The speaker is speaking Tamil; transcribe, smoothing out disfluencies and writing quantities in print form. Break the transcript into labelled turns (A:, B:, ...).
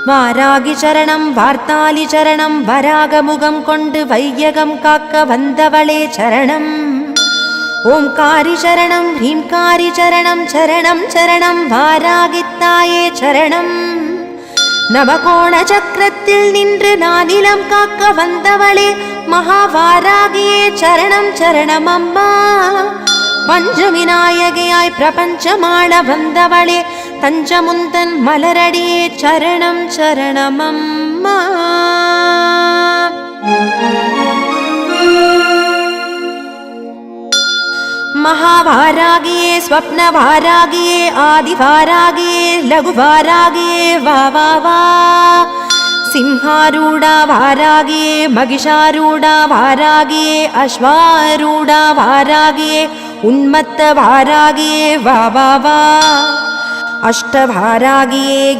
A: வாராகி சரணம் வார்த்தாலி சரணம் வராகமுகம் கொண்டு வையகம் காக்க வந்தவளே சரணம். ஓம்காரி சரணம் ஹ்ரீம்காரி சரணம் சரணம் சரணம் வாராகித்தாயே சரணம். நவகோண சக்கரத்தில் நின்று நானிலம் காக்க வந்தவளே மகாவாராகியே சரணம் சரணம் அம்மா. பஞ்சவிநாயகியாய் பிரபஞ்சமாள வந்தவளே தஞ்சமுந்தன் மலரடியே சரணம் சரணம் அம்மா. महावारागिये स्वप्नवारागिये आदिवारागिये लघुवारागिये वा वा वा. सिंहारूढा वारागिये महिषारूढा वारागिये अश्वारूढा वारागिये उन्मत्त वारागिये वा वा वा. अष्टवारागिये